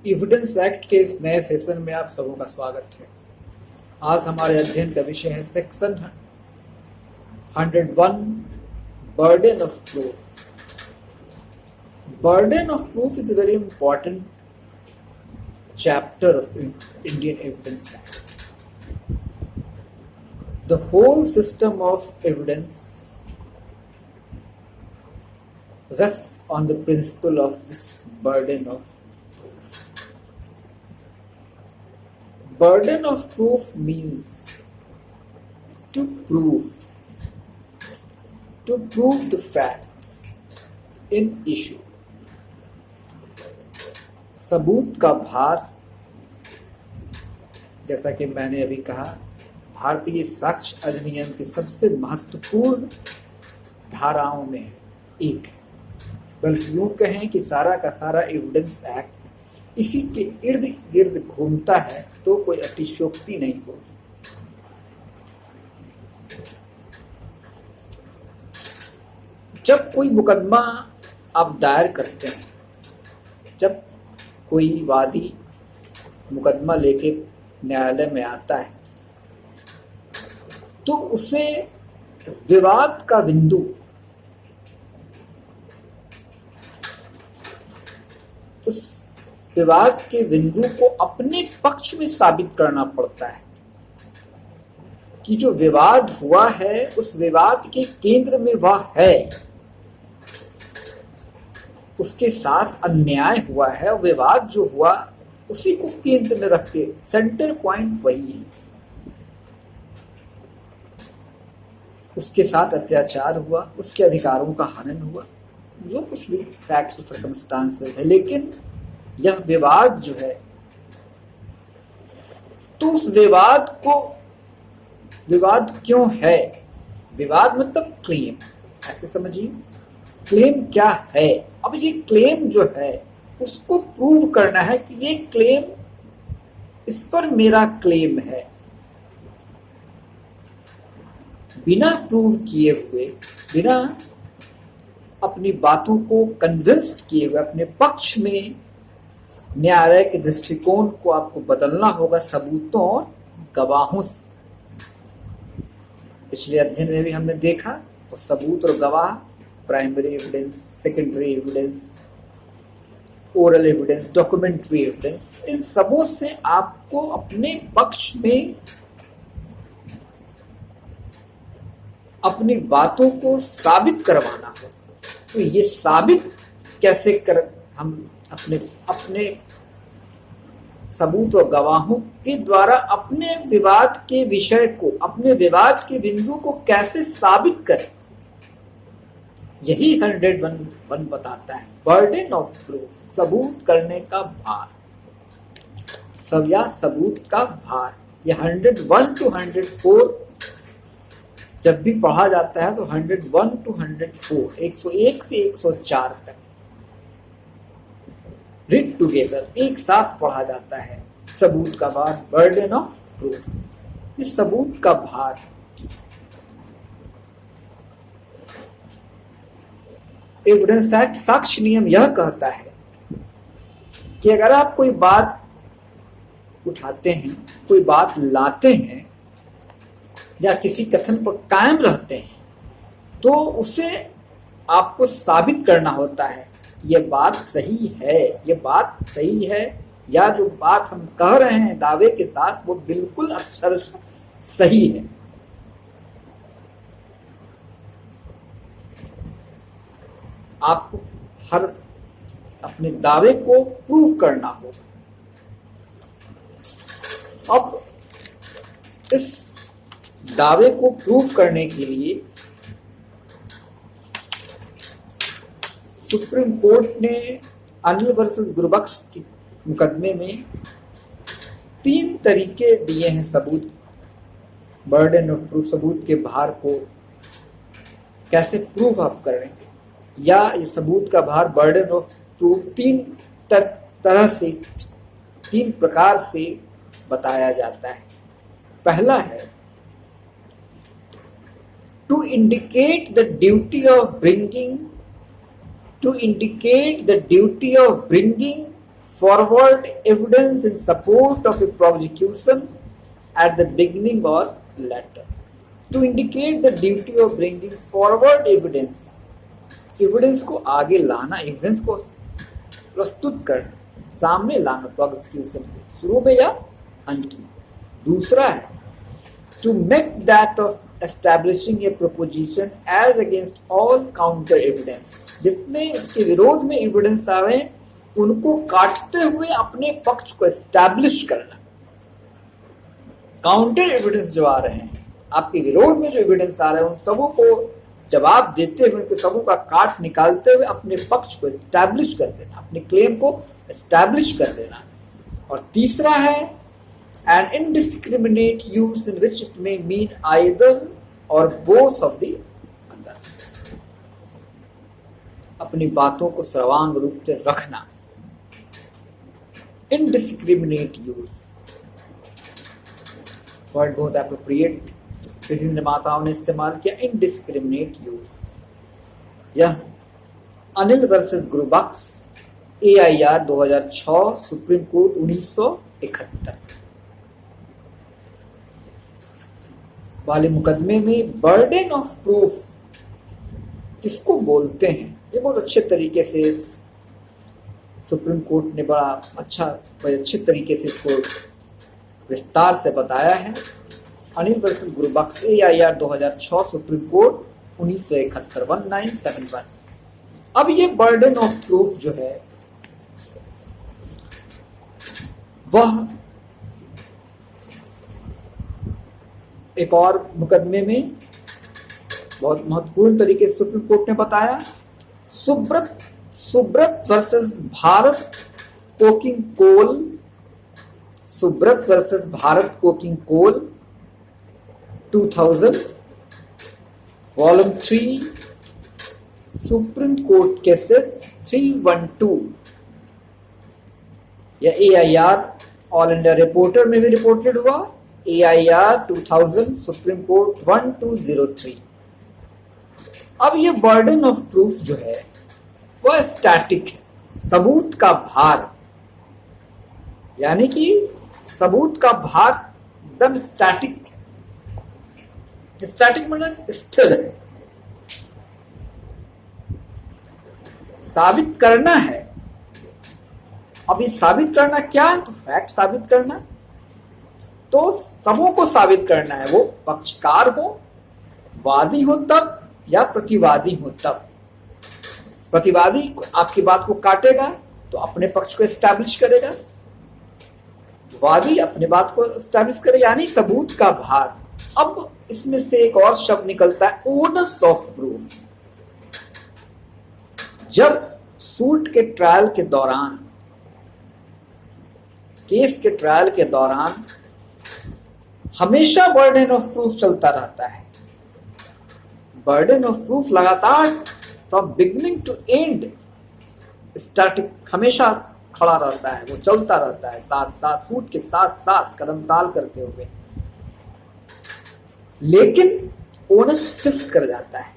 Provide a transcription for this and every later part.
Evidence act के इस नए सेशन में आप सबों का स्वागत है। आज हमारे अध्ययन का विषय है section 101 burden of proof. Burden of proof is a very important chapter of Indian Evidence Act. The whole system of evidence rests on the principle of this burden of proof. Burden of proof means to prove the facts in issue. सबूत का भार, जैसा कि मैंने अभी कहा, भारतीय साक्ष्य अधिनियम की सबसे महत्वपूर्ण धाराओं में एक है। बल्कि यूं कहें कि सारा का सारा एविडेंस एक्ट इसी के इर्द गिर्द घूमता है तो कोई अतिशयोक्ति नहीं होगी। जब कोई मुकदमा आप दायर करते हैं, जब कोई वादी मुकदमा लेके न्यायालय में आता है, तो उसे विवाद का बिंदु उस विवाद के बिंदु को अपने पक्ष में साबित करना पड़ता है कि जो विवाद हुआ है उस विवाद के केंद्र में वह है, उसके साथ अन्याय हुआ है। विवाद जो हुआ उसी को केंद्र में रख के सेंटर पॉइंट वही है। उसके साथ अत्याचार हुआ, उसके अधिकारों का हनन हुआ, जो कुछ भी फैक्ट्स और सर्कमस्टांसेस है, लेकिन यह विवाद जो है, तो उस विवाद क्यों है? विवाद मतलब क्लेम, ऐसे समझिए। क्लेम क्या है? अब ये क्लेम जो है उसको प्रूव करना है कि ये क्लेम, इस पर मेरा क्लेम है। बिना प्रूव किए हुए, बिना अपनी बातों को कन्विंस्ड किए हुए, अपने पक्ष में न्यायालय के दृष्टिकोण को आपको बदलना होगा सबूतों और गवाहों से। पिछले अध्ययन में भी हमने देखा, तो सबूत और गवाह, primary evidence, secondary evidence, oral evidence, documentary evidence, इन सबों से आपको अपने पक्ष में अपनी बातों को साबित करवाना हो। तो ये साबित कैसे कर, हम अपने सबूत और गवाहों के द्वारा अपने विवाद के विषय को, अपने विवाद के बिंदु को कैसे साबित करें, यही 101 बताता है। बर्डन ऑफ प्रूफ, सबूत करने का भार, सबूत का भार। ये 101 to 104 जब भी पढ़ा जाता है तो 101 to 104, 101 से 104 तक रीड टुगेदर, एक साथ पढ़ा जाता है। सबूत का भार, बर्डन ऑफ प्रूफ, ये सबूत का भार। एविडेंस एक्ट साक्ष्य नियम यह कहता है कि अगर आप कोई बात उठाते हैं, कोई बात लाते हैं या किसी कथन पर कायम रहते हैं, तो उसे आपको साबित करना होता है कि यह बात सही है, यह बात सही है, या जो बात हम कह रहे हैं दावे के साथ वो बिल्कुल अक्षरशः सही है। आपको हर अपने दावे को प्रूव करना होगा। अब इस दावे को प्रूव करने के लिए सुप्रीम कोर्ट ने अनिल वर्सेस गुरबख्श के मुकदमे में 3 तरीके दिए हैं सबूत, बर्डन ऑफ प्रूफ, सबूत के भार को कैसे प्रूव आप करेंगे, या ये सबूत का भार, बर्डन ऑफ प्रूफ 3 तरह से, 3 प्रकार से बताया जाता है। पहला है to indicate the duty of bringing forward evidence in support of a prosecution at the beginning or later. To indicate the duty of bringing forward evidence, evidence को आगे लाना, एविडेंस को प्रस्तुत करना, सामने लाना प्रोसिक्यूशन के शुरू में या अंत में. दूसरा है to make that of establishing a proposition as against all counter evidence. जितने उसके विरोध में एविडेंस आवे उनको काटते हुए अपने पक्ष को एस्टैब्लिश करना. काउंटर एविडेंस जो आ रहे हैं, आपके विरोध में जो एविडेंस आ रहे हैं, उन सबों को जवाब देते हुए, उनके सबों का काट निकालते हुए अपने पक्ष को एस्टैब्लिश कर देना, अपने क्लेम को एस्टैब्लिश कर देना. और तीसरा है an indiscriminate use in which it may mean either or both of the others. अपनी बातों को सर्वांग रूप से रखना. indiscriminate use वर्ड बहुत एप्रोप्रिएट किसी निर्माताओं ने इस्तेमाल किया. indiscriminate use. यह Anil versus Gurbaksh AIR 2006 supreme court 1971 वाले मुकदमे में बर्डन ऑफ प्रूफ किसको बोलते हैं, ये बहुत अच्छे तरीके से सुप्रीम कोर्ट ने बड़े अच्छे तरीके से इसको विस्तार से बताया है. Anil versus Gurbaksh AIR 2006 supreme court 1971 1971. अब ये बर्डन ऑफ प्रूफ जो है वह एक और मुकदमे में बहुत महत्वपूर्ण तरीके से सुप्रीम कोर्ट ने बताया. Subrata versus Bharat Coking Coal. Subrata versus Bharat Coking Coal 2000 volume 3 Supreme Court cases 312. यह AIR ऑल इंडिया रिपोर्टर में भी रिपोर्टेड हुआ. AIR 2000 supreme court 1203. अब ये बर्डन ऑफ प्रूफ जो है वह स्टैटिक है, सबूत का भार, यानी कि सबूत का भार एकदम स्टैटिक. स्टैटिक मतलब स्थिर है. साबित करना है. अब ये साबित करना क्या है, तो फैक्ट साबित करना. तो सबों को साबित करना है, वो पक्षकार हो, वादी हो तब या प्रतिवादी हो तब. प्रतिवादी आपकी बात को काटेगा तो अपने पक्ष को एस्टैब्लिश करेगा, वादी अपने बात को एस्टैब्लिश करेगा, यानी सबूत का भार. अब इसमें से एक और शब्द निकलता है ओनस ऑफ प्रूफ. जब सूट के ट्रायल के दौरान, केस के ट्रायल के दौरान हमेशा बर्डन ऑफ प्रूफ चलता रहता है. बर्डन ऑफ प्रूफ लगातार from beginning to end static हमेशा खड़ा रहता है, वो चलता रहता है साथ साथ, सूट के साथ साथ कदम ताल करते हुए. लेकिन ओनस शिफ्ट कर जाता है.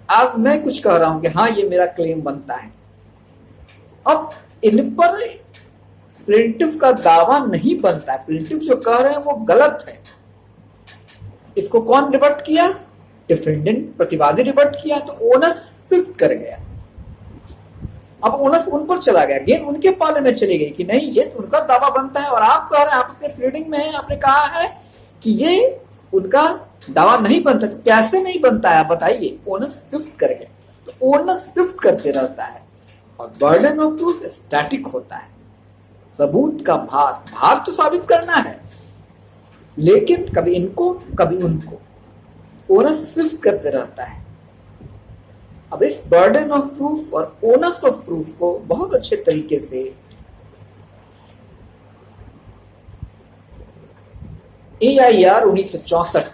आज मैं कुछ कह रहा हूं कि हाँ ये मेरा क्लेम बनता है, अब इन पर प्लेंटिफ का दावा नहीं बनता है. प्लेंटिफ जो कह रहे हैं वो गलत है. इसको कौन रिबट किया, डिफेंडेंट प्रतिवादी रिबट किया, तो ओनस शिफ्ट कर गया. अब ओनस उन पर चला गया, गेंद उनके पाले में चली गई कि नहीं ये उनका दावा बनता है, और आप कह रहे हैं, आप अपने प्लीडिंग में है, आपने कहा है कि ये उनका दावा नहीं बनता. तो कैसे नहीं बनता है आप बताइए. ओनस शिफ्ट कर गया. तो ओनस शिफ्ट करते रहता है और बर्डन ऑफ प्रूफ स्टैटिक होता है. सबूत का भार तो साबित करना है, लेकिन कभी इनको कभी उनको ओनस शिफ्ट करते रहता है. अब इस बर्डन ऑफ प्रूफ और ओनस ऑफ प्रूफ को बहुत अच्छे तरीके से AIR 1964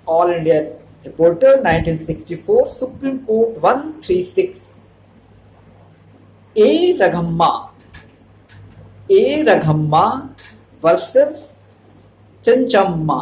all India reporter 1964 supreme court 136 A Raghamma versus चंचम्मा.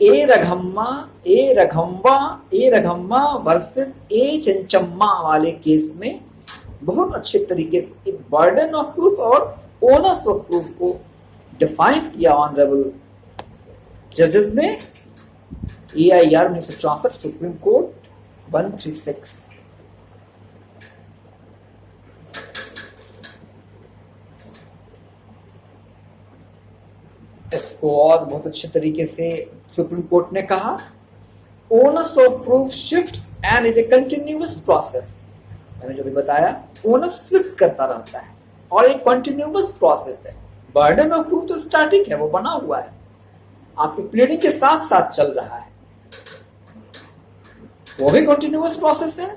A Raghamma versus A Chenchamma वाले केस में बहुत अच्छे तरीके से बर्डन ऑफ प्रूफ और ओनर्स ऑफ प्रूफ को डिफाइन किया ऑनरेबल जजेस ने। AIR 1964 supreme court 136। इसको और बहुत अच्छे तरीके से सुप्रीम कोर्ट ने कहा, owners of proof shifts and is a continuous process. मैंने जो भी बताया, ओनर्स शिफ्ट करता रहता है और एक कंटिन्यूअस प्रोसेस है। बर्डन ऑफ प्रूफ तो स्टैटिक है, वो बना हुआ है, आपकी प्लीडिंग के साथ साथ चल रहा है, वो भी कंटिन्यूअस प्रोसेस है,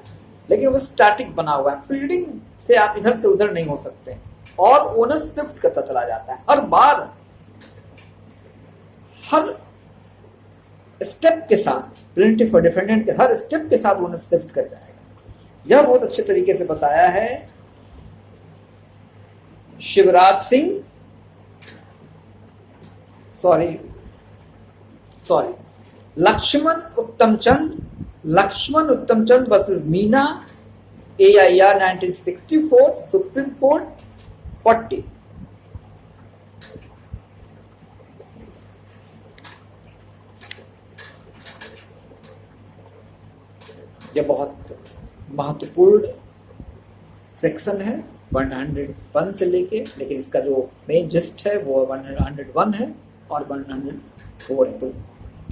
लेकिन वो स्टैटिक बना हुआ है। प्लीडिंग से आप इधर से उधर नहीं हो सकते और ओनर्स शिफ्ट करता चला जाता है हर बार, हर स्टेप के साथ। प्लेंटिफ और डिफेंडेंट के हर स्टेप के साथ ओनर्स शिफ्ट कर जाएगा। यह बहुत अच्छे तरीके से बताया है Shivraj Singh, Laxman Uttam Chand versus Meena, AIR 1964 supreme court 40। यह बहुत महत्वपूर्ण सेक्शन है 101 से लेके, लेकिन इसका जो मेन जिस्ट है वो 101 है और 104 है। तो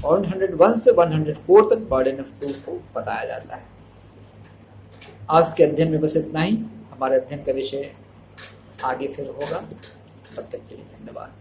101 से 104 तक बर्डन ऑफ प्रूफ को बताया जाता है। आज के अध्ययन में बस इतना ही। हमारे अध्ययन का विषय आगे फिर होगा। तब तक के लिए धन्यवाद।